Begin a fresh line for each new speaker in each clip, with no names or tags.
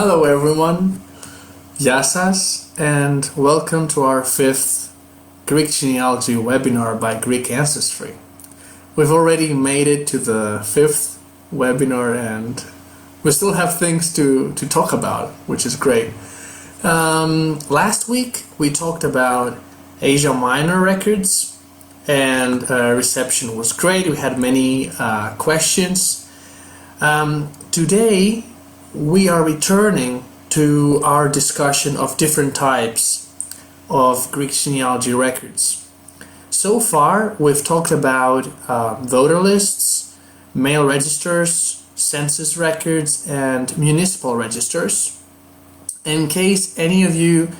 Hello everyone, Yassas, and welcome to our 5th Greek genealogy webinar by Greek Ancestry. We've already made it to the 5th webinar and we still have things to talk about, which is great. Last week we talked about Asia Minor records and reception was great. We had many questions. Today we are returning to our discussion of different types of Greek genealogy records. So far, we've talked about voter lists, mail registers, census records, and municipal registers. In case any of you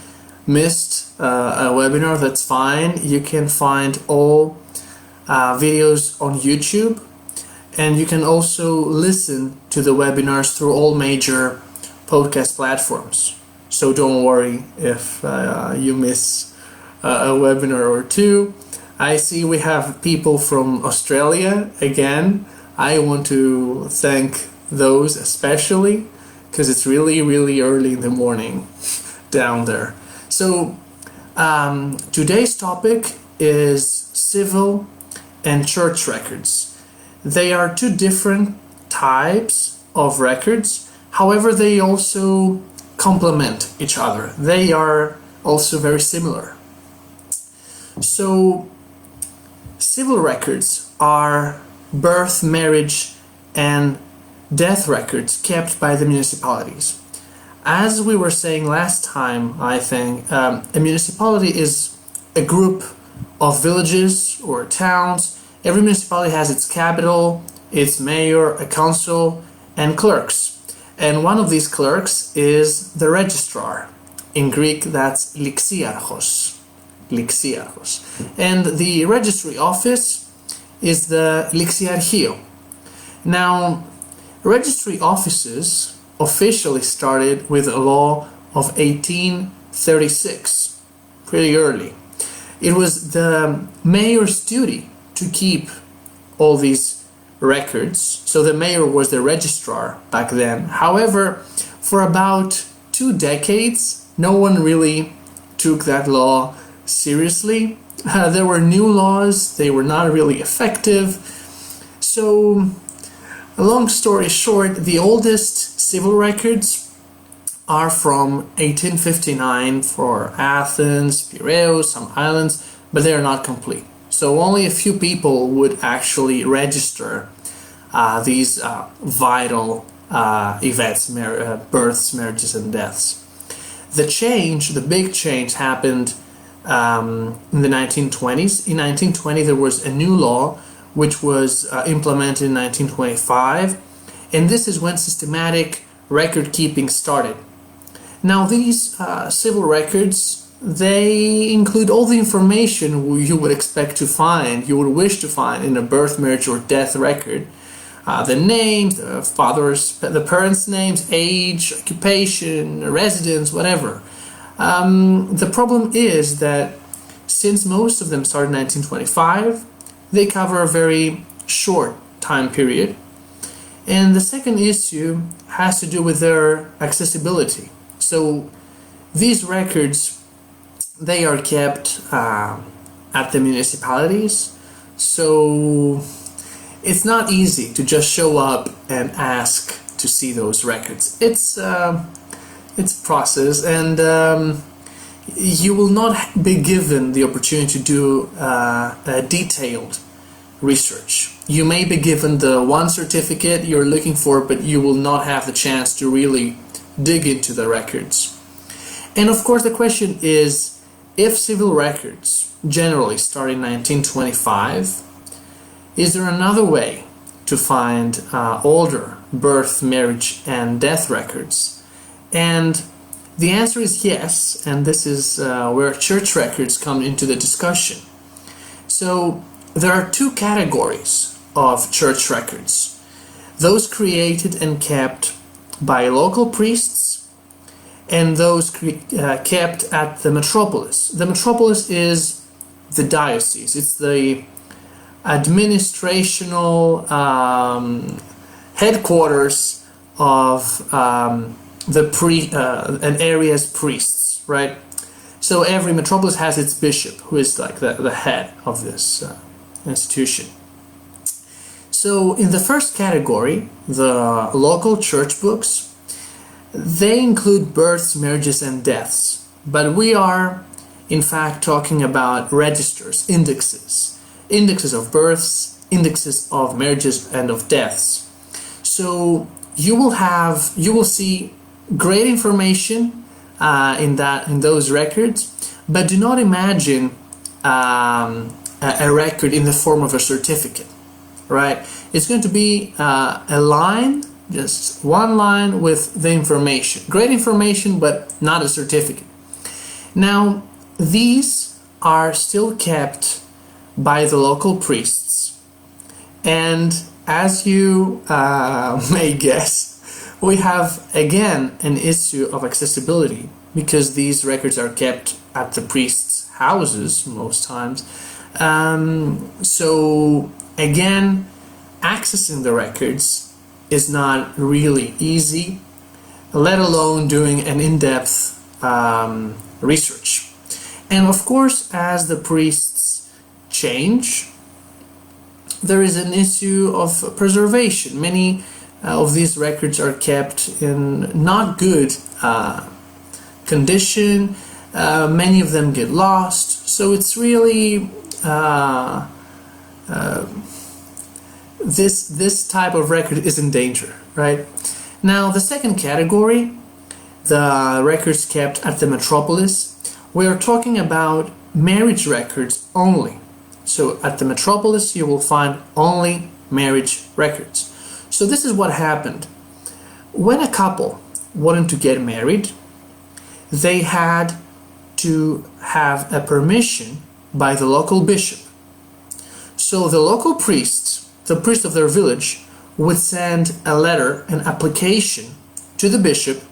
missed a webinar, that's fine. You can find all videos on YouTube. And you can also listen to the webinars through all major podcast platforms. So don't worry if you miss a webinar or two. I see we have people from Australia again. I want to thank those especially because it's really early in the morning down there. So today's topic is civil and church records. They are two different types of records, however they also complement each other. They are also very similar. So civil records are birth, marriage, and death records kept by the municipalities. As we were saying last time, I think, a municipality is a group of villages or towns. Every municipality has its capital, its mayor, a council, and clerks. And one of these clerks is the registrar. In Greek, that's lixiarchos. And the registry office is the lixiarchio. Now, registry offices officially started with a law of 1836, pretty early. It was the mayor's duty to keep all these records. So the mayor was the registrar back then. However, for about 2 decades, no one really took that law seriously. There were new laws, they were not really effective. So, a long story short, the oldest civil records are from 1859 for Athens, Piraeus, some islands, but they are not complete. So only a few people would actually register these vital events, births, marriages, and deaths. The big change happened in the 1920s. In 1920 there was a new law which was implemented in 1925, and this is when systematic record keeping started. Now these civil records, they include all the information you would expect to find, you would wish to find in a birth, marriage, or death record. The names, the parents' names, age, occupation, residence, whatever. The problem is that since most of them started in 1925, they cover a very short time period. And the second issue has to do with their accessibility. So these records, they are kept at the municipalities, so it's not easy to just show up and ask to see those records. It's a process, and you will not be given the opportunity to do a detailed research. You may be given the one certificate you're looking for, but you will not have the chance to really dig into the records. And of course the question is, if civil records generally start in 1925, is there another way to find older birth, marriage, and death records? And the answer is yes, and this is where church records come into the discussion. So there are 2 categories of church records: those created and kept by local priests, and those kept at the metropolis. The metropolis is the diocese. It's the administrational headquarters of an area's priests, right? So every metropolis has its bishop, who is like the head of this institution. So in the first category, the local church books, they include births, marriages, and deaths. But we are, in fact, talking about registers, indexes of births, indexes of marriages, and of deaths. So you will see great information in those records, but do not imagine a record in the form of a certificate, right? It's going to be a line, just one line with the information. Great information, but not a certificate. Now, these are still kept by the local priests, and as you may guess, we have again an issue of accessibility, because these records are kept at the priests' houses most times. So again, accessing the records is not really easy, let alone doing an in-depth research. And of course, as the priests change, there is an issue of preservation. Many of these records are kept in not good condition. Many of them get lost. So it's really this type of record is in danger, right? Now, the second category, the records kept at the metropolis, we are talking about marriage records only. So at the metropolis you will find only marriage records. So this is what happened. When a couple wanted to get married, they had to have a permission by the local bishop. So the local priests, the priest of their village, would send a letter, an application to the bishop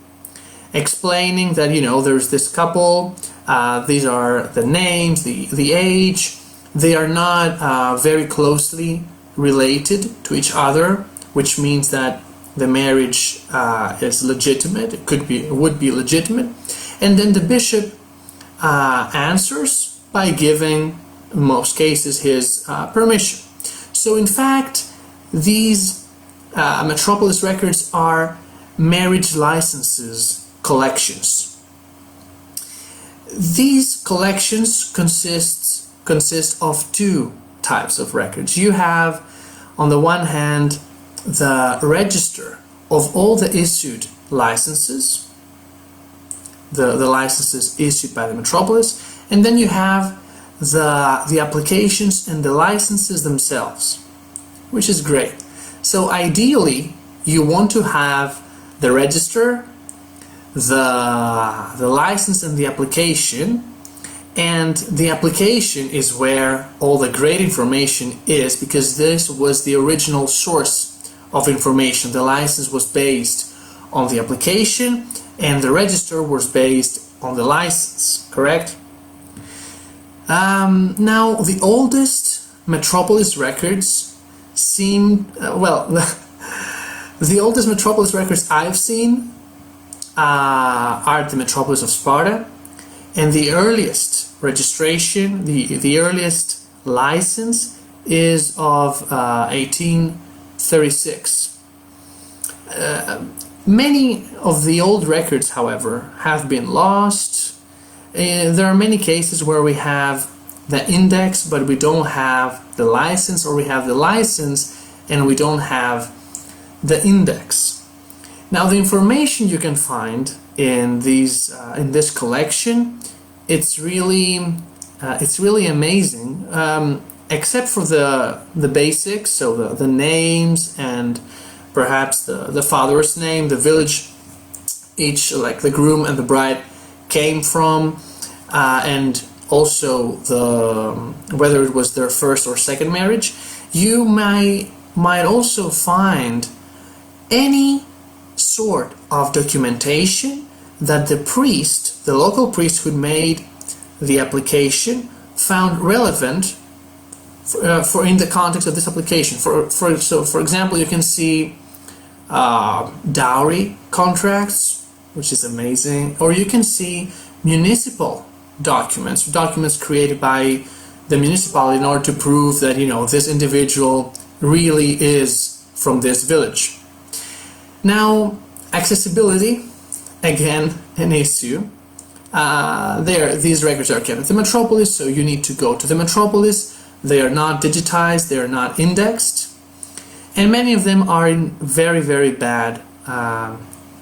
explaining that, you know, there's this couple, these are the names, the age, they are not very closely related to each other, which means that the marriage is legitimate, it would be legitimate. And then the bishop answers by giving, in most cases, his permission. So in fact, these metropolis records are marriage licenses collections. These collections consist of two types of records. You have, on the one hand, the register of all the issued licenses, the licenses issued by the metropolis, and then you have the applications and the licenses themselves, which is great. So ideally, you want to have the register, the license, and the application. And the application is where all the great information is, because this was the original source of information. The license was based on the application and the register was based on the license, correct? Now, the oldest metropolis records seem, the oldest metropolis records I've seen are the metropolis of Sparta, and the earliest registration, the earliest license is of 1836. Many of the old records, however, have been lost. There are many cases where we have the index but we don't have the license, or we have the license and we don't have the index. Now, the information you can find in this collection, it's really amazing, except for the basics, so the names and perhaps the father's name, the village each, like the groom and the bride, came from, and also whether it was their first or second marriage. You might also find any sort of documentation that the priest, the local priest who made the application, found relevant for in the context of this application. So for example, you can see dowry contracts which is amazing. Or you can see municipal documents created by the municipality in order to prove that, you know, this individual really is from this village. Now, accessibility, again, an issue. These records are kept at the metropolis, so you need to go to the metropolis. They are not digitized, they are not indexed, and many of them are in very, very bad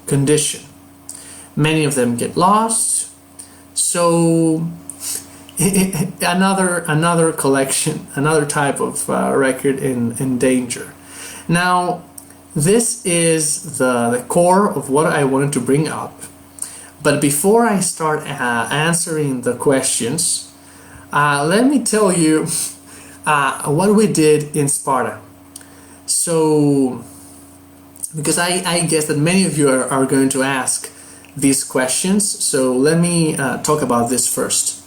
condition. Many of them get lost, so another collection, another type of record in danger. Now, this is the core of what I wanted to bring up. But before I start answering the questions, let me tell you what we did in Sparta. So, because I guess that many of you are going to ask these questions, so let me talk about this first.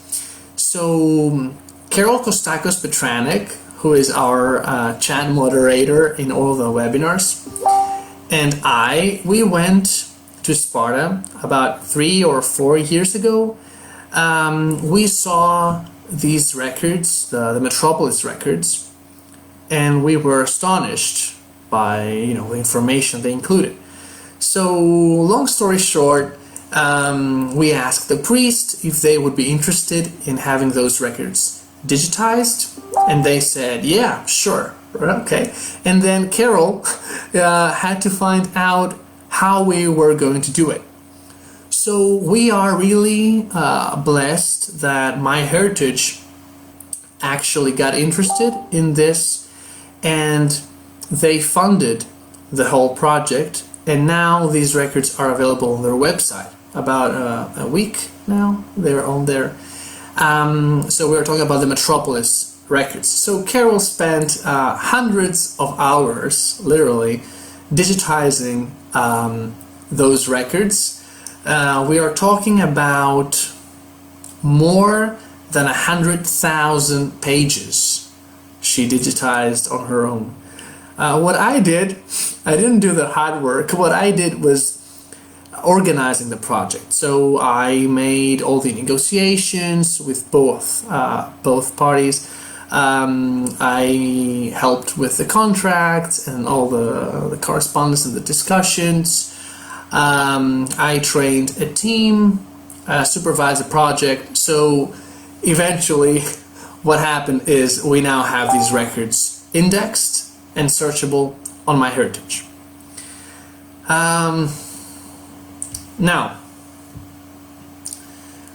So, Carol Kostakos Petranek, who is our chat moderator in all the webinars, and we went to Sparta about 3 or 4 years ago. We saw these records, the Metropolis records, and we were astonished by, you know, the information they included. So, long story short, we asked the priest if they would be interested in having those records digitized, and they said, yeah, sure, okay. And then Carol had to find out how we were going to do it. So we are really blessed that MyHeritage actually got interested in this, and they funded the whole project, and now these records are available on their website. About a week now they're on there. So we're talking about the Metropolis records. So Carol spent hundreds of hours, literally, digitizing those records. We are talking about more than 100,000 pages she digitized on her own. What I didn't do the hard work. What I did was organizing the project. So I made all the negotiations with both parties. I helped with the contracts and all the correspondence and the discussions. I trained a team, supervised the project. So eventually what happened is we now have these records indexed and searchable on MyHeritage. Now,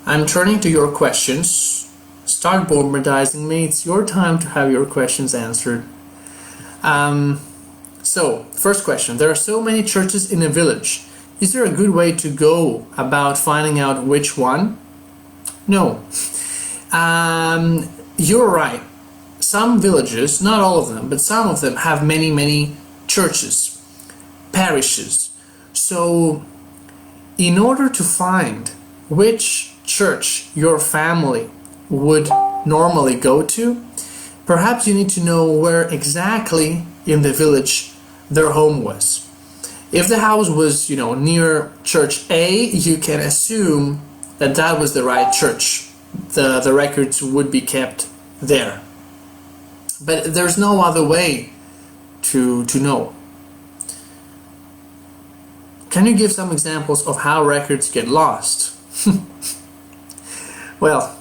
I'm turning to your questions. Start bombardizing me. It's your time to have your questions answered. So, first question. There are so many churches in a village. Is there a good way to go about finding out which one? No. You're right. Some villages, not all of them, but some of them have many, many churches, parishes. So, in order to find which church your family would normally go to, perhaps you need to know where exactly in the village their home was. If the house was, you know, near church A, you can assume that that was the right church. The records would be kept there. But there's no other way to know. Can you give some examples of how records get lost? Well,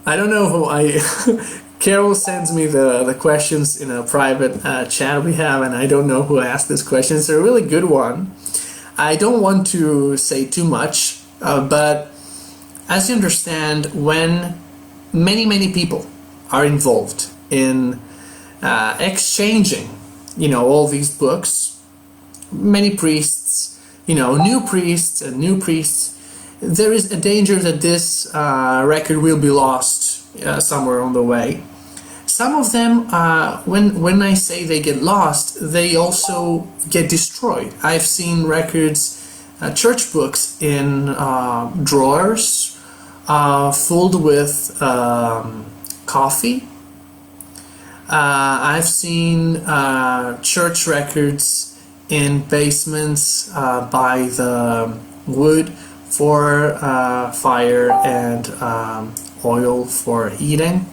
I don't know who Carol sends me the questions in a private chat we have, and I don't know who asked this question. It's a really good one. I don't want to say too much, but as you understand, when many people are involved in exchanging, you know, all these books, many priests, you know, new priests, there is a danger that this record will be lost somewhere on the way. Some of them, when I say they get lost, they also get destroyed. I've seen records, church books in drawers filled with coffee. I've seen church records in basements by the wood for fire and oil for heating.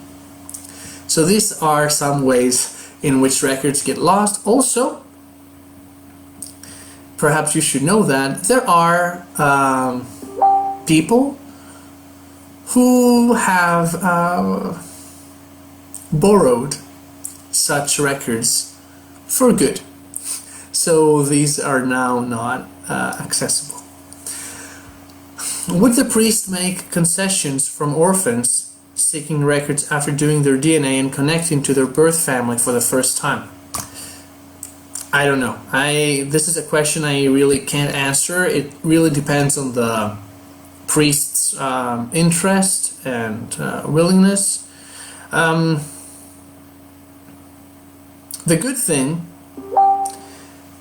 So these are some ways in which records get lost. Also, perhaps you should know that there are people who have borrowed such records for good. So these are now not accessible. Would the priest make concessions from orphans seeking records after doing their DNA and connecting to their birth family for the first time? I don't know. This is a question I really can't answer. It really depends on the priest's interest and willingness. The good thing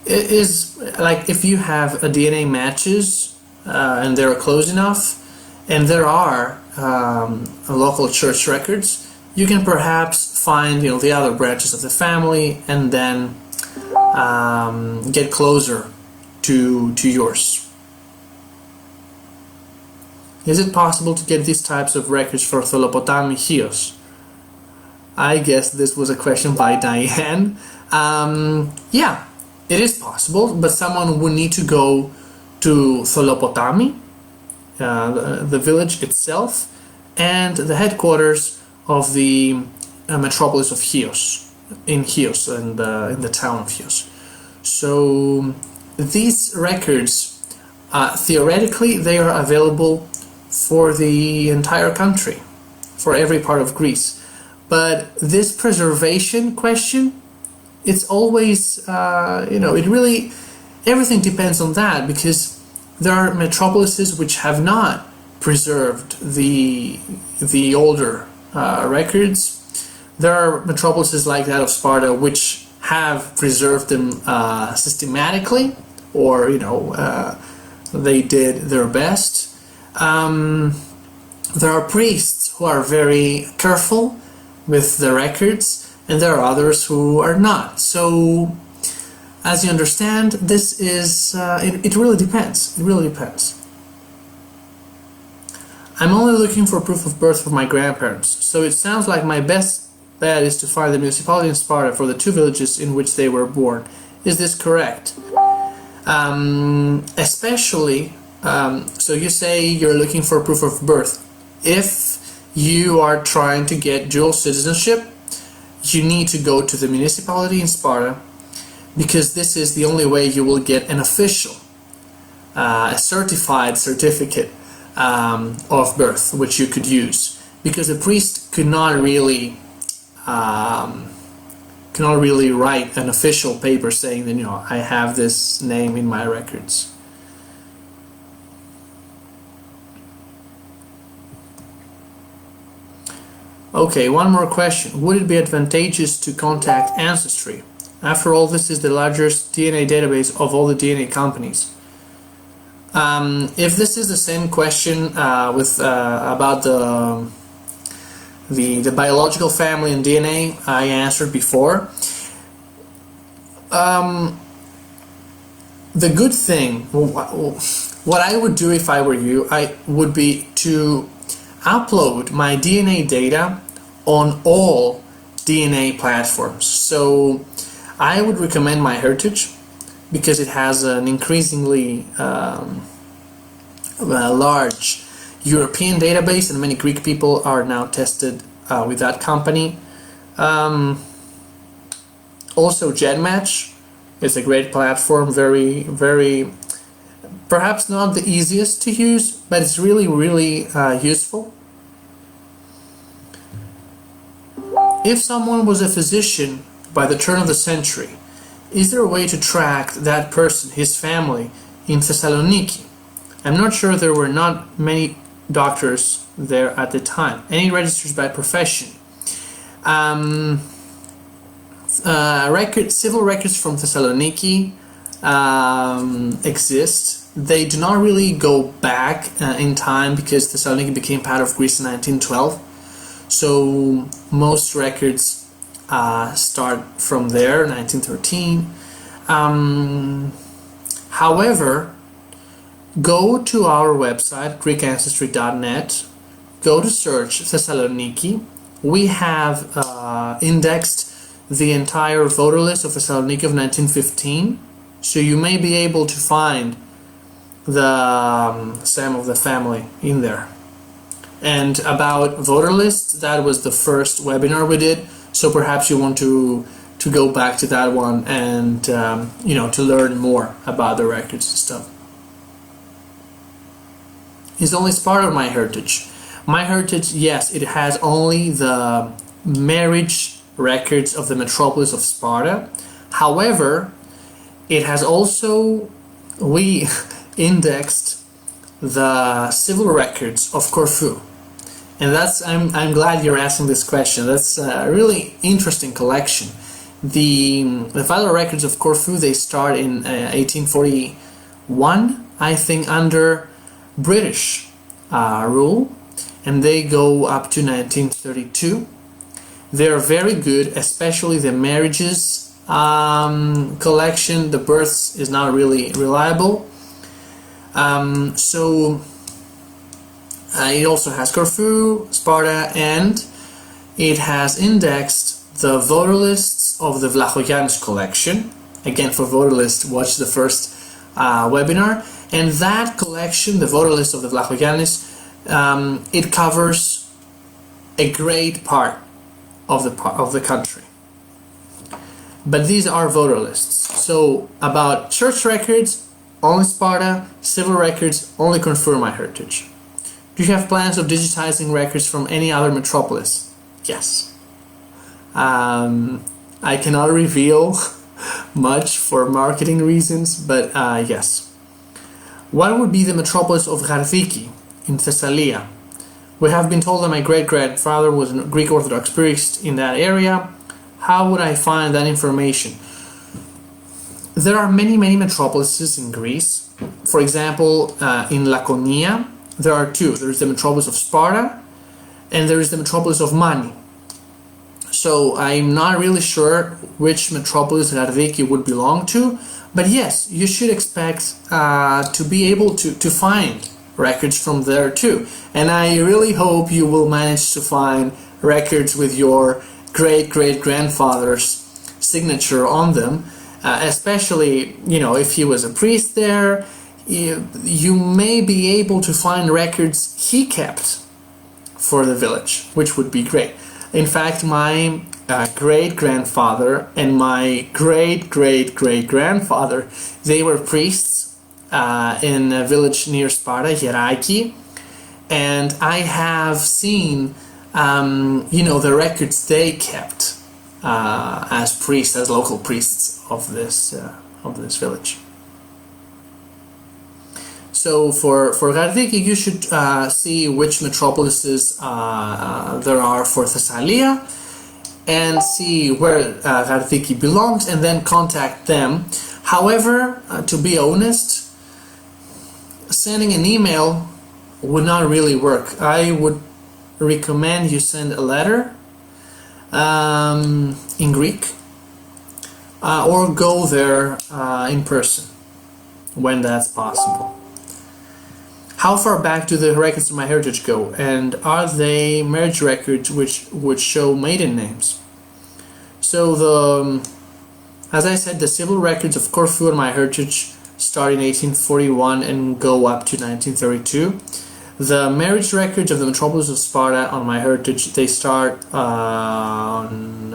is, like, if you have a DNA matches and they're close enough, and there are local church records, you can perhaps find, you know, the other branches of the family and then get closer to yours. Is it possible to get these types of records for Tholopotami Chios? I guess this was a question by Diane. Yeah, it is possible, but someone would need to go to Tholopotami, the village itself, and the headquarters of the metropolis of Chios, in Chios, and in the town of Chios. So these records, theoretically, they are available for the entire country, for every part of Greece. But this preservation question, it's always, it really, everything depends on that, because there are metropolises which have not preserved the older records. There are metropolises like that of Sparta which have preserved them systematically, or they did their best. There are priests who are very careful with the records, and there are others who are not. So, as you understand, this is it really depends. It really depends. I'm only looking for proof of birth for my grandparents, so it sounds like my best bet is to find the municipality in Sparta for the two villages in which they were born. Is this correct? Especially, so you say you're looking for proof of birth. If you are trying to get dual citizenship, you need to go to the municipality in Sparta, because this is the only way you will get an official, a certified certificate of birth, which you could use, because the priest could not really write an official paper saying that, I have this name in my records. Okay, one more question. Would it be advantageous to contact Ancestry? After all, this is the largest DNA database of all the DNA companies. If this is the same question about the biological family and DNA I answered before, the good thing, what I would do if I were you, would be to upload my DNA data on all DNA platforms. So I would recommend MyHeritage, because it has an increasingly large European database, and many Greek people are now tested with that company. Also, GenMatch is a great platform, very, very, perhaps not the easiest to use, but it's really, really useful. If someone was a physician by the turn of the century, is there a way to track that person, his family, in Thessaloniki? I'm not sure, there were not many doctors there at the time. Any registers by profession? Civil records from Thessaloniki exist. They do not really go back in time, because Thessaloniki became part of Greece in 1912. So most records start from there, 1913. However, go to our website, greekancestry.net, go to search Thessaloniki. We have indexed the entire voter list of Thessaloniki of 1915, so you may be able to find the Sam of the family in there. And about voter lists, that was the first webinar we did, so perhaps you want to go back to that one and to learn more about the records and stuff. Is only Sparta my heritage? My heritage, yes, it has only the marriage records of the metropolis of Sparta. However, it has also, we indexed the civil records of Corfu. And that's, I'm glad you're asking this question. That's a really interesting collection. The vital records of Corfu, they start in 1841, I think, under British rule, and they go up to 1932. They're very good, especially the marriages collection. The births is not really reliable. It also has Corfu, Sparta, and it has indexed the voter lists of the Vlachogiannis collection. Again, for voter list, watch the first webinar. And that collection, the voter list of the Vlachogiannis, it covers a great part of the country. But these are voter lists. So about church records, only Sparta, civil records, only confirm my heritage. Do you have plans of digitizing records from any other metropolis? Yes. I cannot reveal much for marketing reasons, but yes. What would be the metropolis of Gardiki in Thessalia? We have been told that my great-grandfather was a Greek Orthodox priest in that area. How would I find that information? There are many metropolises in Greece. For example, in Laconia, there are two. There is the metropolis of Sparta, and there is the metropolis of Mani. So I'm not really sure which metropolis Gardiki would belong to, but yes, you should expect to be able to find records from there too. And I really hope you will manage to find records with your great-grandfather's signature on them, especially, if he was a priest there. You may be able to find records he kept for the village, which would be great. In fact, my great-grandfather and my great-grandfather, they were priests in a village near Sparta, Geraki, and I have seen, the records they kept as priests, as local priests of this village. So for Gardiki, you should see which metropolises there are for Thessalia and see where Gardiki belongs and then contact them. However, to be honest, sending an email would not really work. I would recommend you send a letter in Greek or go there in person when that's possible. How far back do the records of my heritage go, and are they marriage records which would show maiden names? So as I said, the civil records of Corfu and my heritage start in 1841 and go up to 1932. The marriage records of the metropolis of Sparta on my heritage, they start in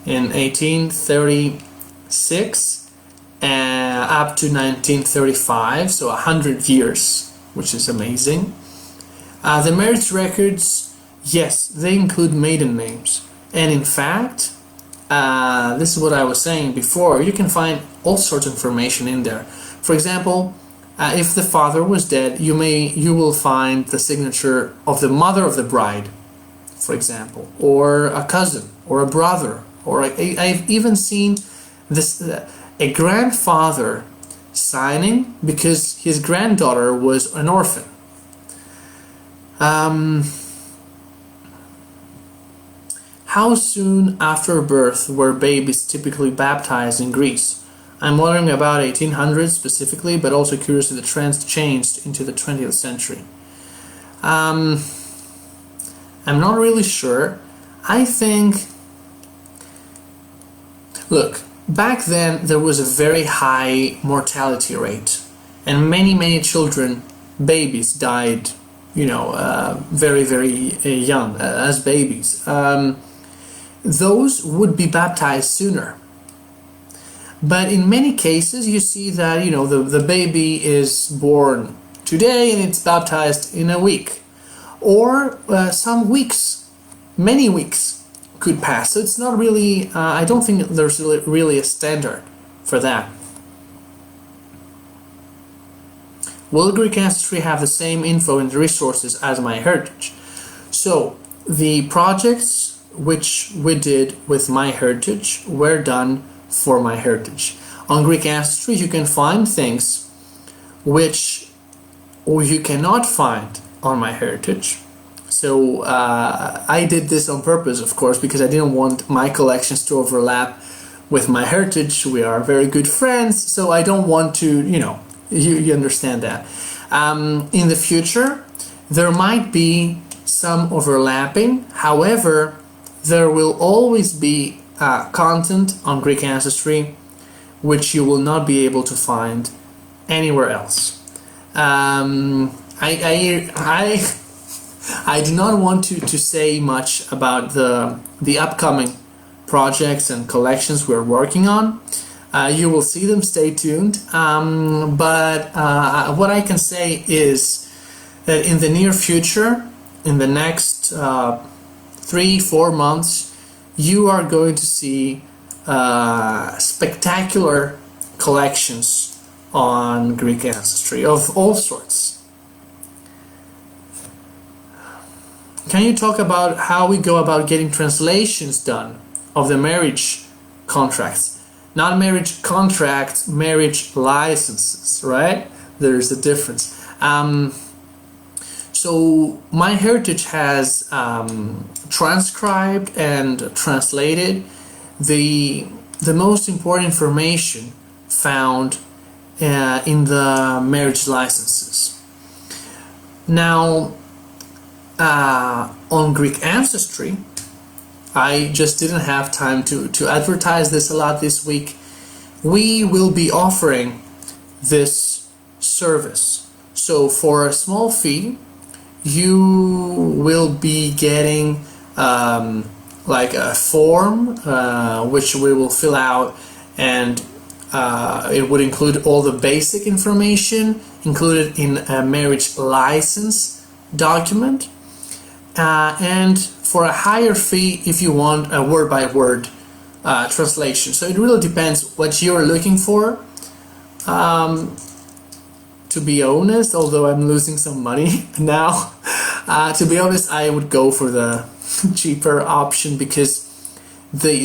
1836 up to 1935, so 100 years, which is amazing. The marriage records, yes, they include maiden names, and in fact, this is what I was saying before, you can find all sorts of information in there. For example, if the father was dead, you will find the signature of the mother of the bride, for example, or a cousin, or a brother, or I've even seen this a grandfather signing because his granddaughter was an orphan. How soon after birth were babies typically baptized in Greece? I'm wondering about 1800s specifically, but also curious if the trends changed into the 20th century. I'm not really sure. I think, look, back then there was a very high mortality rate, and many children, babies, died, very young, as babies. Those would be baptized sooner. But in many cases you see that the baby is born today and it's baptized in a week, or some weeks, many weeks could pass. So it's not really, I don't think there's really a standard for that. Will Greek Ancestry have the same info and resources as MyHeritage? So the projects which we did with MyHeritage were done for MyHeritage. On Greek Ancestry you can find things which you cannot find on MyHeritage. So I did this on purpose, of course, because I didn't want my collections to overlap with MyHeritage. We are very good friends, so I don't want to, you understand that. In the future there might be some overlapping, however there will always be content on Greek Ancestry which you will not be able to find anywhere else. I do not want to say much about the upcoming projects and collections we're working on. You will see them, stay tuned. But what I can say is that in the near future, in the next 3-4 months, you are going to see spectacular collections on Greek Ancestry of all sorts. Can you talk about how we go about getting translations done of the marriage contracts? Not marriage contracts, marriage licenses, right? There's a difference. So MyHeritage has transcribed and translated the most important information found in the marriage licenses. Now, on Greek Ancestry, I just didn't have time to advertise this a lot this week. We will be offering this service. So for a small fee, you will be getting like a form which we will fill out, and it would include all the basic information included in a marriage license document, and for a higher fee if you want a word-by-word translation. So it really depends what you're looking for. To be honest, although I'm losing some money now, to be honest, I would go for the cheaper option, because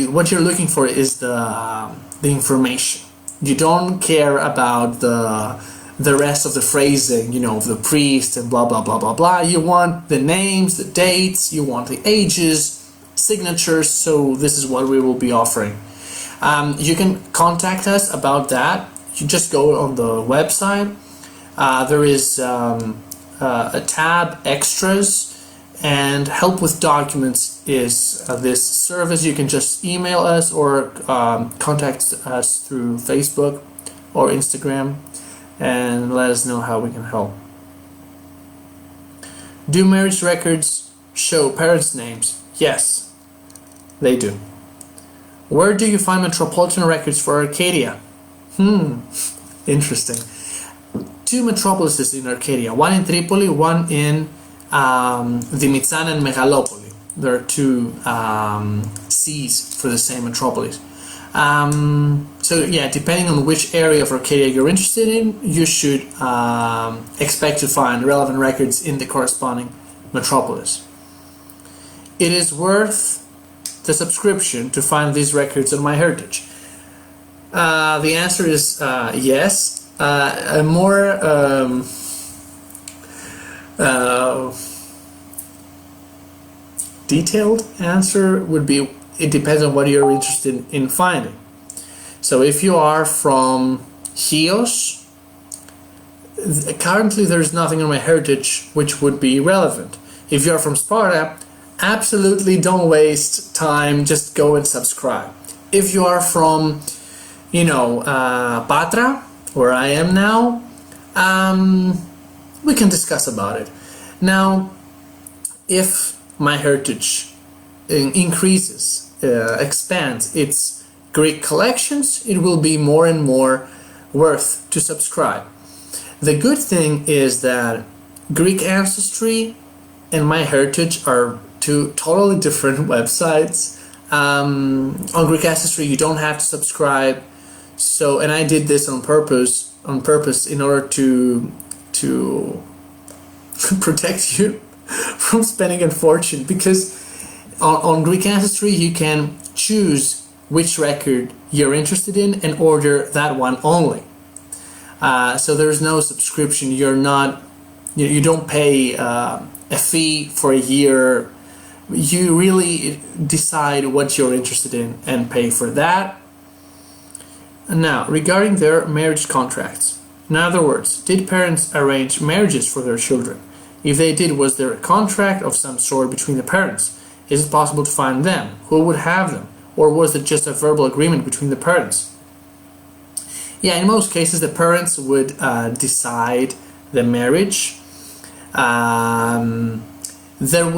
what you're looking for is the information. You don't care about the rest of the phrasing, of the priest and blah blah blah blah blah. You want the names, the dates, you want the ages, signatures. So this is what we will be offering. You can contact us about that. You just go on the website. There is a tab, extras, and help with documents is this service. You can just email us or contact us through Facebook or Instagram and let us know how we can help. Do marriage records show parents' names? Yes, they do. Where do you find metropolitan records for Arcadia? Interesting. 2 metropolises in Arcadia, one in Tripoli, one in Dimitsana and Megalopoli. There are 2 C's for the same metropolis. So yeah, depending on which area of Arcadia you're interested in, you should expect to find relevant records in the corresponding metropolis. It is worth the subscription to find these records on MyHeritage. The answer is yes. A more detailed answer would be, it depends on what you're interested in finding. So if you are from Chios, currently there's nothing on my heritage which would be relevant. If you're from Sparta, absolutely don't waste time, just go and subscribe. If you are from, Patra, where I am now, we can discuss about it. Now, if my heritage increases, expands its Greek collections, it will be more and more worth to subscribe. The good thing is that Greek Ancestry and My Heritage are two totally different websites. On Greek Ancestry you don't have to subscribe, and I did this on purpose in order to protect you from spending a fortune, because on Greek Ancestry you can choose which record you're interested in and order that one only. So there's no subscription. You don't pay a fee for a year. You really decide what you're interested in and pay for that. Now, regarding their marriage contracts, in other words, did parents arrange marriages for their children? If they did, was there a contract of some sort between the parents? Is it possible to find them? Who would have them? Or was it just a verbal agreement between the parents? Yeah, in most cases the parents would decide the marriage. There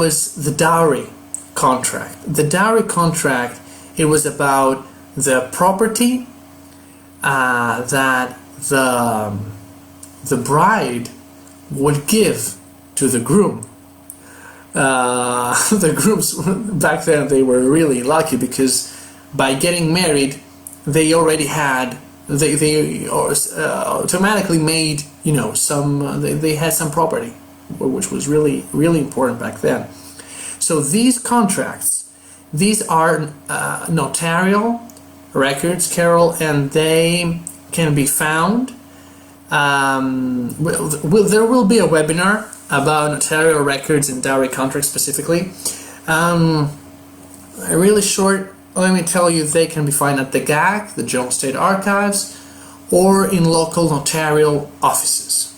was the dowry contract. The dowry contract, it was about the property that the bride would give to the groom. The grooms back then, they were really lucky, because by getting married they already had they automatically made they had some property, which was really important back then. So these contracts, these are notarial records, Carol, and they can be found. There will be a webinar about notarial records and dowry contracts specifically. Really short, let me tell you, they can be found at the GAC, the General State Archives, or in local notarial offices.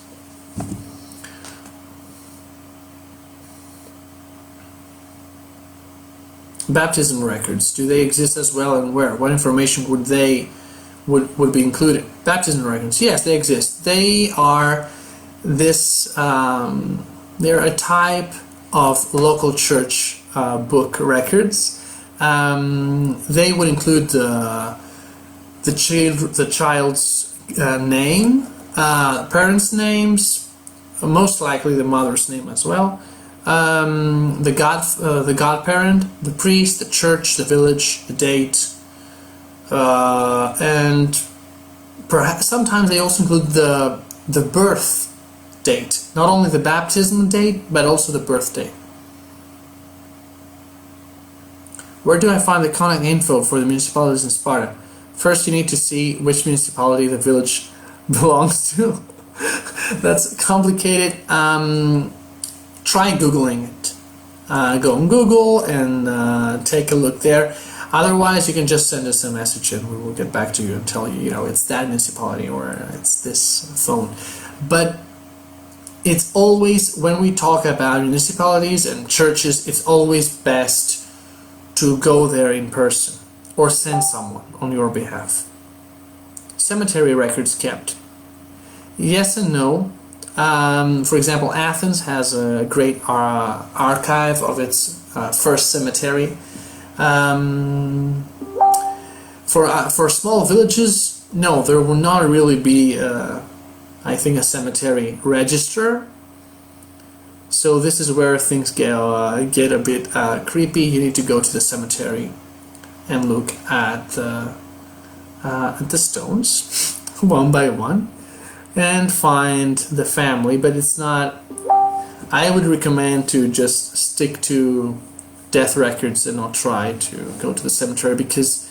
Baptism records, do they exist as well, and where? What information would be included? Baptism records, yes, they exist. They are they're a type of local church book records. They would include the child's name, parents' names, most likely the mother's name as well, the godparent, the priest, the church, the village, the date, and perhaps sometimes they also include the birth date, not only the baptism date but also the birth date. Where do I find the contact info for the municipalities in Sparta? First, you need to see which municipality the village belongs to. That's complicated. Try Googling it. Go on Google and take a look there. Otherwise, you can just send us a message and we will get back to you and tell you, it's that municipality or it's this phone. But it's always, when we talk about municipalities and churches, it's always best to go there in person or send someone on your behalf. Cemetery records kept. Yes and no. For example, Athens has a great archive of its first cemetery. For small villages, no, there will not really be, I think, a cemetery register. So this is where things get a bit creepy. You need to go to the cemetery and look at the stones one by one and find the family, but it's not. I would recommend to just stick to death records and not try to go to the cemetery, because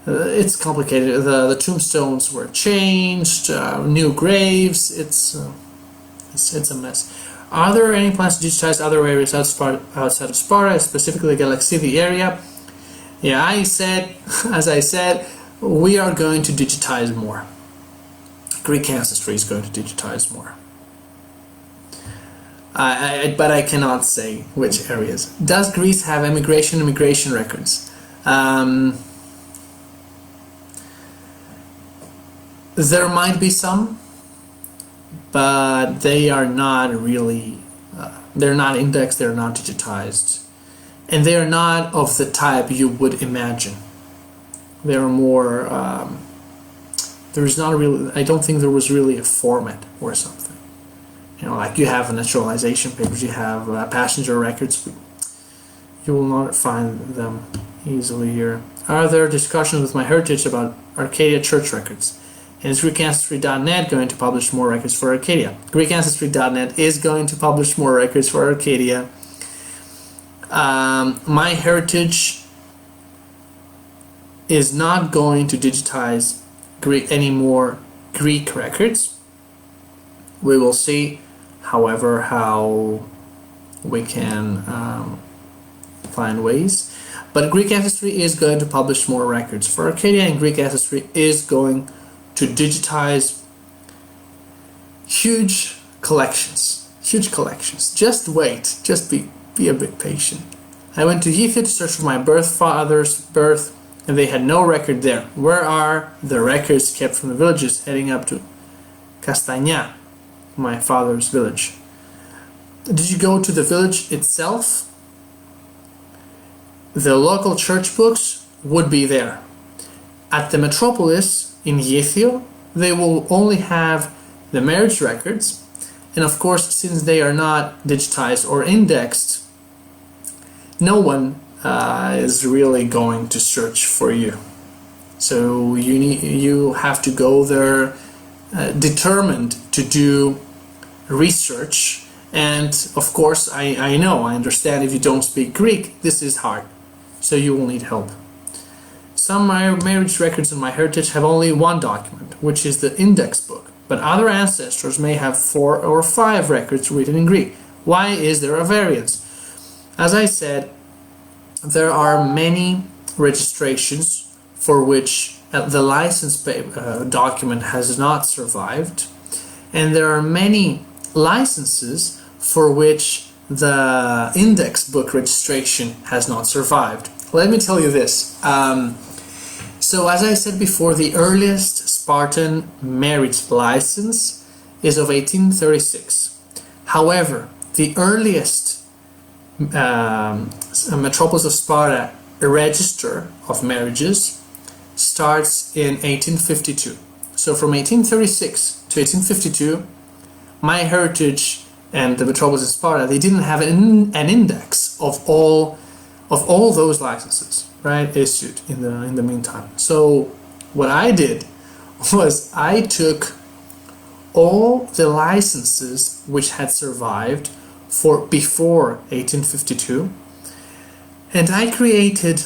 it's complicated. The tombstones were changed, new graves. It's a mess. Are there any plans to digitize other areas outside of Sparta, specifically Galaxy area? Yeah, as I said, we are going to digitize more. Greek ancestry is going to digitize more. But I cannot say which areas. Does Greece have immigration records? There might be some, but they are not really, they're not indexed, they're not digitized, and they're not of the type you would imagine. They're more, there's not really, I don't think there was really a format or something. You know, like you have naturalization papers, you have passenger records, you will not find them easily here. Are there discussions with MyHeritage about Arcadia church records? And is GreekAncestry.net going to publish more records for Arcadia? GreekAncestry.net is going to publish more records for Arcadia. MyHeritage is not going to digitize any more Greek records. We will see, however, how we can find ways. But Greek Ancestry is going to publish more records for Arcadia, and Greek Ancestry is going to digitize huge collections. Just wait. Just be a bit patient. I went to Ethiopia to search for my father's birth, and they had no record there. Where are the records kept from the villages heading up to Castagna, my father's village? Did you go to the village itself? The local church books would be there. At the metropolis in Yethio, they will only have the marriage records, and of course, since they are not digitized or indexed, no one is really going to search for you. So you have to go there determined to do research, and of course I understand if you don't speak Greek, this is hard, so you will need help. Some marriage records in MyHeritage have only one document, which is the index book, but other ancestors may have 4 or 5 records written in Greek. Why is there a variance? As I said, there are many registrations for which the license document has not survived, and there are many licenses for which the index book registration has not survived. Let me tell you this. So as I said before, the earliest Spartan marriage license is of 1836. However, the earliest metropolis of Sparta register of marriages starts in 1852. So from 1836 to 1852, MyHeritage and the metropolis of Sparta, they didn't have an index of all those licenses, right, issued in the meantime. So what I did was I took all the licenses which had survived for before 1852, and I created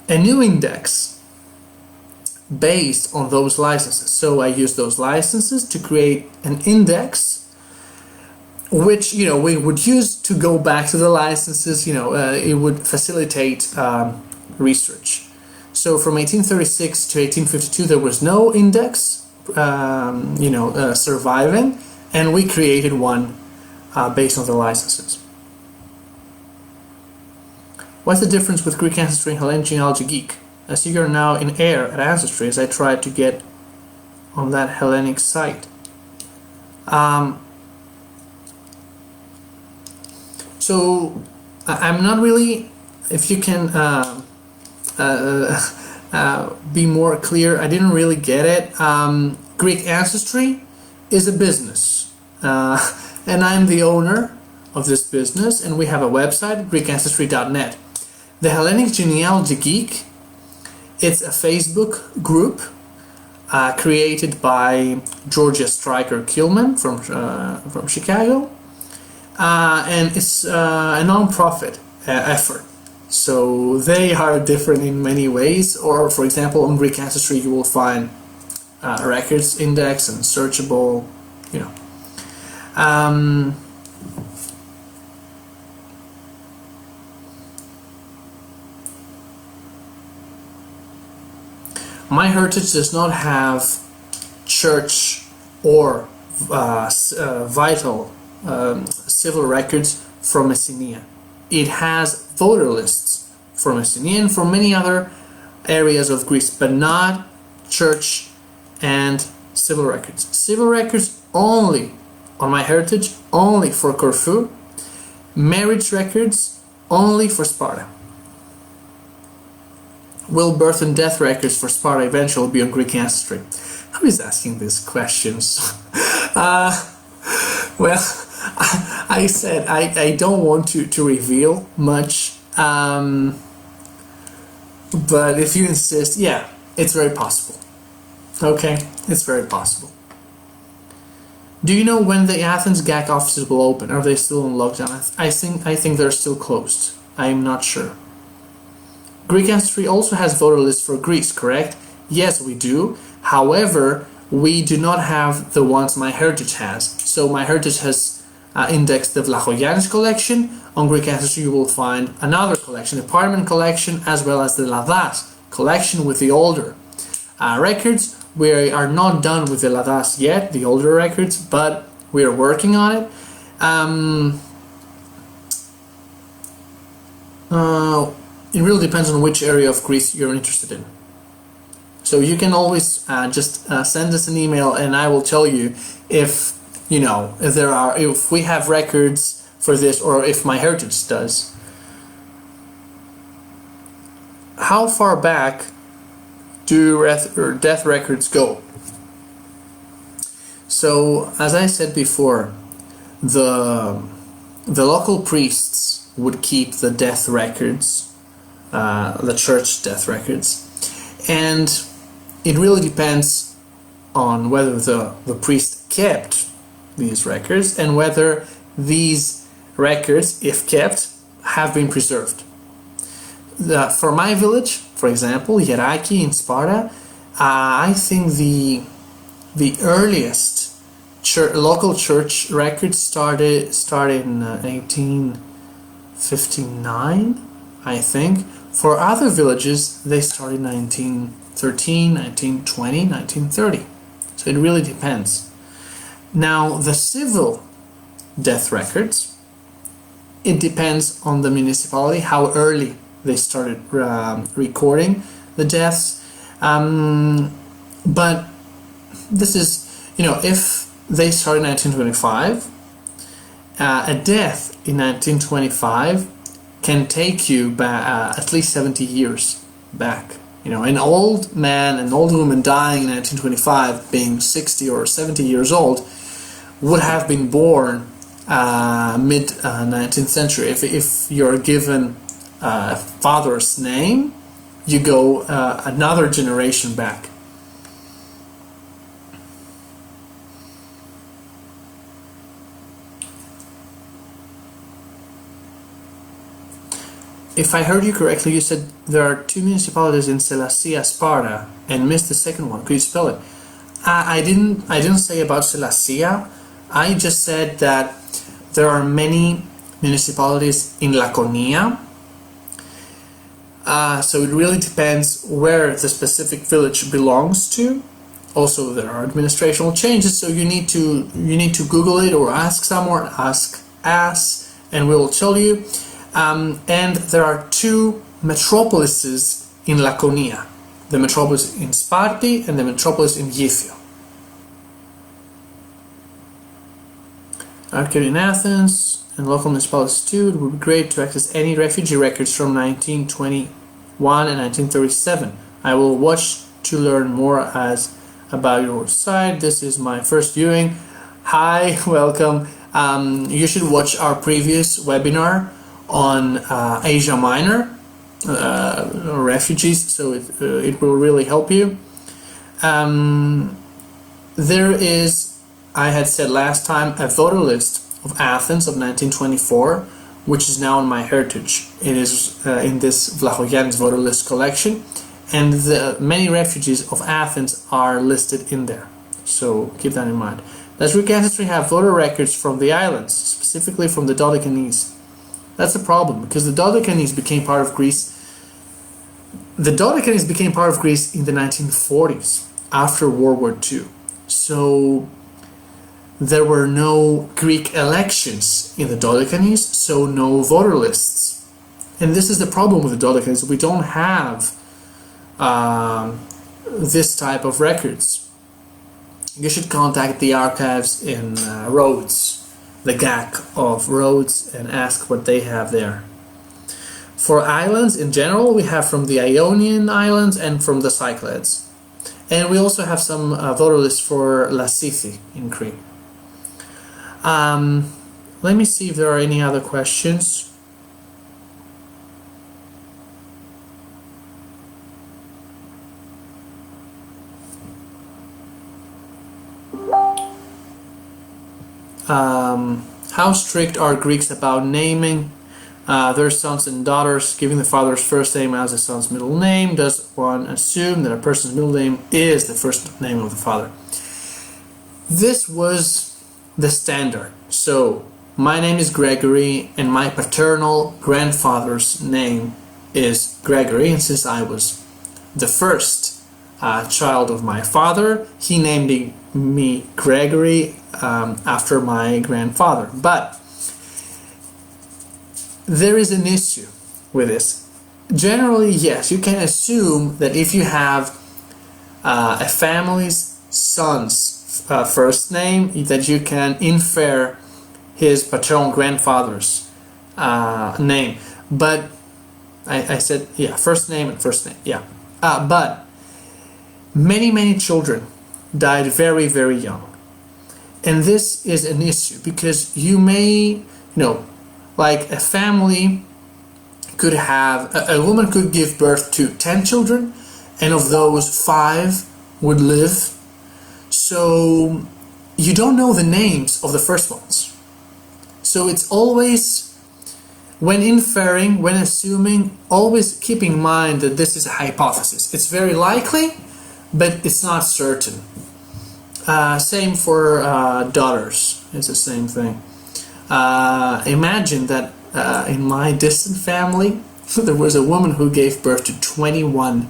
a new index based on those licenses. So I used those licenses to create an index which, you know, we would use to go back to the licenses. You know, it would facilitate research. So from 1836 to 1852 there was no index surviving, and we created one based on the licenses. What's the difference with Greek Ancestry and Hellenic Genealogy Geek? I see you're now in air at Ancestry as I tried to get on that Hellenic site. So I'm not really, if you can be more clear, I didn't really get it. Greek Ancestry is a business, and I'm the owner of this business, and we have a website, greekancestry.net. The Hellenic Genealogy Geek, it's a Facebook group created by Georgia Stryker-Kilman from Chicago, and it's a non-profit effort. So they are different in many ways. Or, for example, on Greek Ancestry you will find records index and searchable, you know. MyHeritage does not have church or vital civil records from Messenia. It has voter lists from Messenia and from many other areas of Greece, but not church and civil records. Civil records only on MyHeritage, only for Corfu. Marriage records only for Sparta. Will birth and death records for Sparta eventually be on Greek Ancestry? Who is asking these questions? Well, I said I don't want to reveal much, but if you insist, yeah, it's very possible. Okay, it's very possible. Do you know when the Athens GAC offices will open? Are they still in lockdown? I think they're still closed. I'm not sure. Greek Ancestry also has voter lists for Greece, correct? Yes, we do. However, we do not have the ones MyHeritage has. So MyHeritage has indexed the Vlachogiannis collection. On Greek Ancestry you will find another collection, the Parmen collection, as well as the Ladas collection with the older records. We are not done with the Ladas yet, the older records, but we are working on it. It really depends on which area of Greece you're interested in. So you can always just send us an email, and I will tell you if if we have records for this, or if MyHeritage does. How far back do death records go? So, as I said before, the local priests would keep the death records, the church death records, and it really depends on whether the priest kept these records and whether these records, if kept, have been preserved. For my village, for example, Yeraki in Sparta, I think the earliest local church records started in 1859, I think. For other villages, they started in 1913, 1920, 1930. So it really depends. Now, the civil death records, it depends on the municipality, how early they started recording the deaths. But this is, if they started in 1925, a death in 1925 can take you back at least 70 years back. An old man, an old woman dying in 1925, being 60 or 70 years old, would have been born mid 19th century. If you're given a father's name, you go another generation back. If I heard you correctly, you said there are two municipalities in Selassia, Sparta, and missed the second one. Could you spell it? I didn't say about Selassia. I just said that there are many municipalities in Laconia. So it really depends where the specific village belongs to. Also, there are administrational changes, so you need to Google it or ask someone, ask us, and we will tell you. And there are two metropolises in Laconia, the metropolis in Sparta and the metropolis in Githio. Arcade in Athens and local municipalities too. It would be great to access any refugee records from 1921 and 1937. I will watch to learn more about your site. This is my first viewing. Hi, welcome. You should watch our previous webinar on Asia Minor, refugees, so it will really help you. There is, I had said last time, a voter list of Athens of 1924, which is now on MyHeritage. It is in this Vlachogiannis voter list collection, and many refugees of Athens are listed in there, so keep that in mind. Does Greek Ancestry have voter records from the islands, specifically from the Dodecanese? That's a problem, because the Dodecanese became part of Greece the Dodecanese became part of Greece in the 1940s, after World War II. So there were no Greek elections in the Dodecanese, so no voter lists. And this is the problem with the Dodecanese. We don't have this type of records. You should contact the archives in Rhodes, the GAC of Rhodes, and ask what they have there. For islands in general, we have from the Ionian Islands and from the Cyclades. And we also have some voter lists for Lassithi in Crete. Let me see if there are any other questions. How strict are Greeks about naming their sons and daughters, giving the father's first name as the son's middle name? Does one assume that a person's middle name is the first name of the father? This was the standard. So my name is Gregory and my paternal grandfather's name is Gregory, and since I was the first child of my father, he named me Gregory after my grandfather. But there is an issue with this. Generally, yes, you can assume that if you have a family's son's first name, that you can infer his paternal grandfather's name. But I said, yeah, first name and first name, yeah. But many children died very, very young. And this is an issue because you may, like a family could have, a woman could give birth to 10 children, and of those 5 would live. So you don't know the names of the first ones. So it's always, when inferring, when assuming, always keep in mind that this is a hypothesis. It's very likely, but it's not certain. Same for daughters. It's the same thing. Imagine that in my distant family, there was a woman who gave birth to 21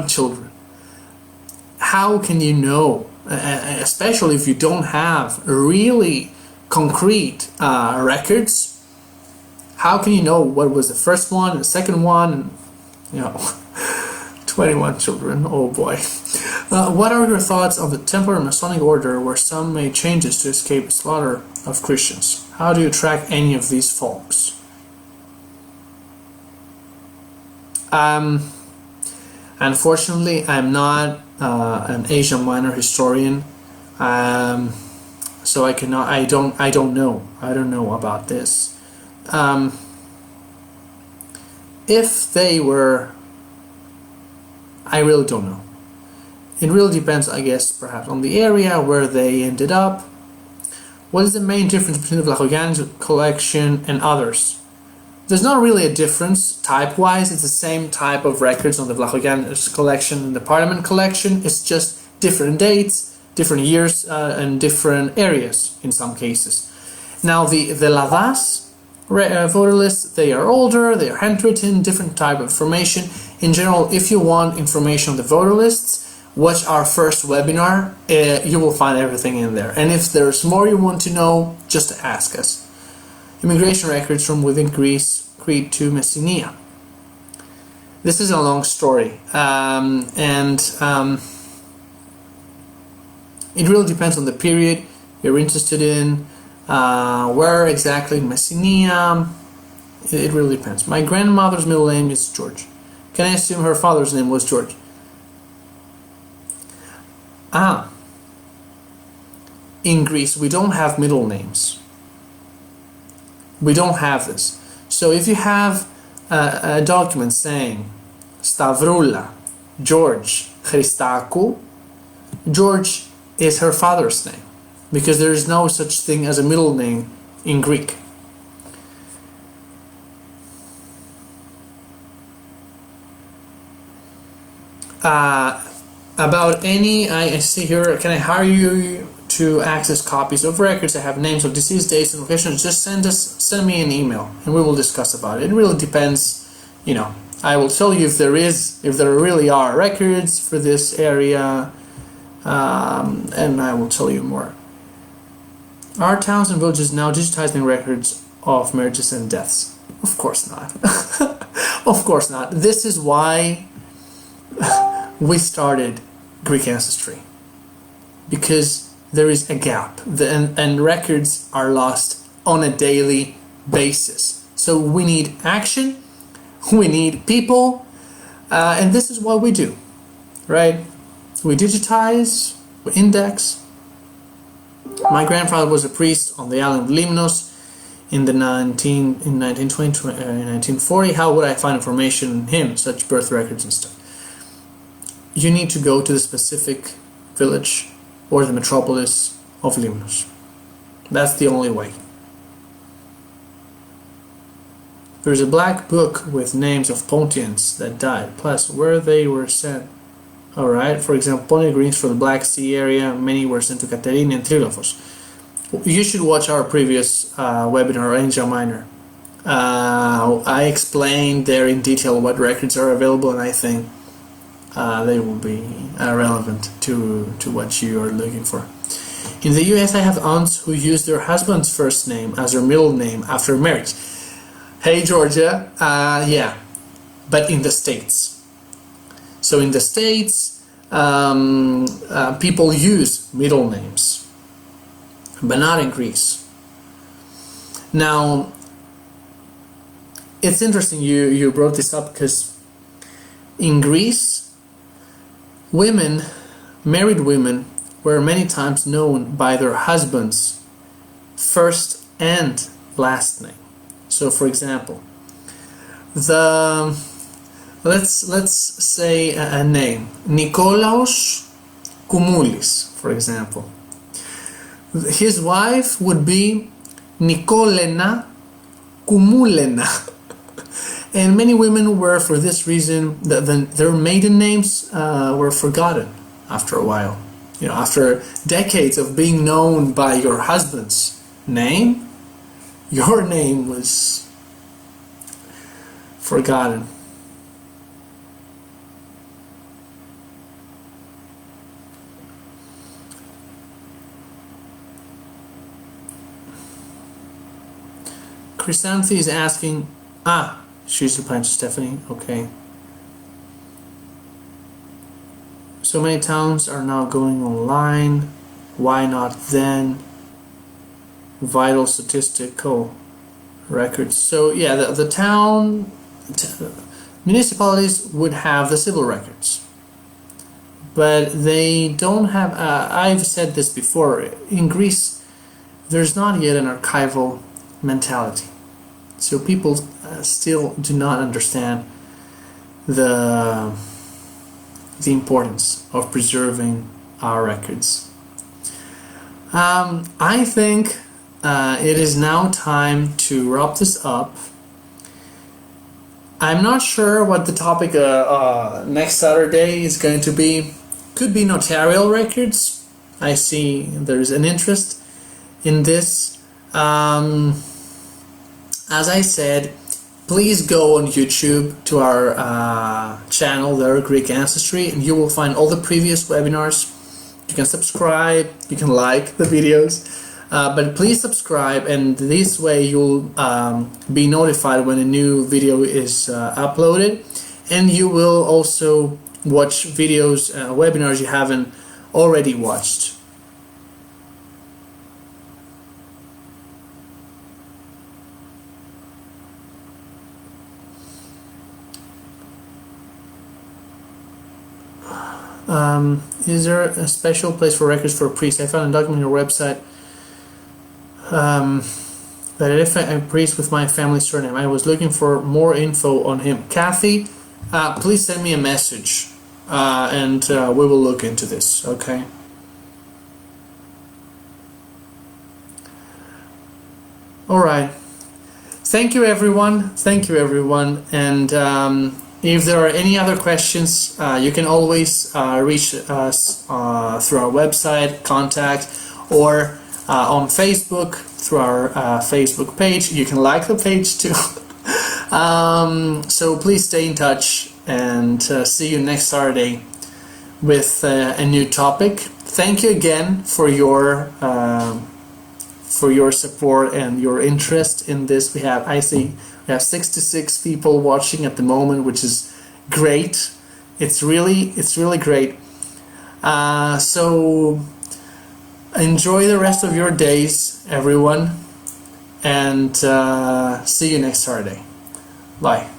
children. How can you know, especially if you don't have really concrete records, how can you know what was the first one, the second one, 21 children, oh boy. What are your thoughts on the Templar Masonic Order, where some made changes to escape slaughter of Christians? How do you track any of these folks? Unfortunately, I'm not an Asia Minor historian, so I cannot. I don't know. I don't know about this. If they were, I really don't know. It really depends, I guess, perhaps on the area where they ended up. What is the main difference between the Vlachogiannis collection and others? There's not really a difference type-wise. It's the same type of records on the Vlachogiannis collection and the Parliament collection. It's just different dates, different years, and different areas in some cases. Now the Ladas voter lists, they are older, they are handwritten, different type of information. In general, if you want information on the voter lists, watch our first webinar. You will find everything in there. And if there's more you want to know, just ask us. Immigration records from within Greece, Crete to Messenia. This is a long story, it really depends on the period you're interested in, where exactly in Messenia. It really depends. My grandmother's middle name is George. Can I assume her father's name was George? In Greece, we don't have middle names. We don't have this. So if you have a document saying Stavroula, George, Christakou, George is her father's name, because there is no such thing as a middle name in Greek. About any, I see here, can I hire you to access copies of records that have names of deceased, dates, and locations? Just send me an email and we will discuss about it. It really depends, I will tell you if there really are records for this area, and I will tell you more. Are towns and villages now digitizing records of marriages and deaths? Of course not. Of course not. This is why we started Greek Ancestry. Because there is a gap, and records are lost on a daily basis. So we need action, we need people, and this is what we do, right? We digitize, we index. My grandfather was a priest on the island of Limnos in 1940. How would I find information on him, such birth records and stuff? You need to go to the specific village or the metropolis of Limnos. That's the only way. There's a black book with names of Pontians that died, plus where they were sent. Alright, for example, Pontian Greeks for the Black Sea area, many were sent to Katerini and Trilopos. You should watch our previous webinar, Asia Minor. I explained there in detail what records are available, and I think they will be relevant to what you are looking for. In the US, I have aunts who use their husband's first name as their middle name after marriage. Hey Georgia, yeah, but in the States. So in the States, people use middle names, but not in Greece. Now, it's interesting you brought this up, because in Greece, women, married women, were many times known by their husband's first and last name. So, for example, let's say a name, Nikolaos Koumoulis, for example. His wife would be Nikolena Koumoulena. And many women were, for this reason, their maiden names were forgotten after a while. You know, after decades of being known by your husband's name, your name was forgotten. Chrysanthi is asking, she's replying to Stephanie, okay. So many towns are now going online, why not then? Vital statistical records. So yeah, the town, municipalities would have the civil records, but they don't have, I've said this before, in Greece there's not yet an archival mentality. So people still do not understand the importance of preserving our records. I think it is now time to wrap this up. I'm not sure what the topic next Saturday is going to be. Could be notarial records. I see there's an interest in this. As I said, please go on YouTube to our channel there, Greek Ancestry, and you will find all the previous webinars. You can subscribe, you can like the videos, but please subscribe, and this way you'll be notified when a new video is uploaded, and you will also watch videos, webinars you haven't already watched. Is there a special place for records for a priest? I found a document on your website that identified a priest with my family surname. I was looking for more info on him. Kathy, please send me a message and we will look into this, okay? Alright. Thank you everyone. Thank you everyone. And if there are any other questions, you can always reach us through our website, contact, or on Facebook through our Facebook page. You can like the page too. So please stay in touch, and see you next Saturday with a new topic. Thank you again for your support and your interest in this. I see we have 66 people watching at the moment, which is great. It's really great. So enjoy the rest of your days, everyone, and see you next Saturday. Bye.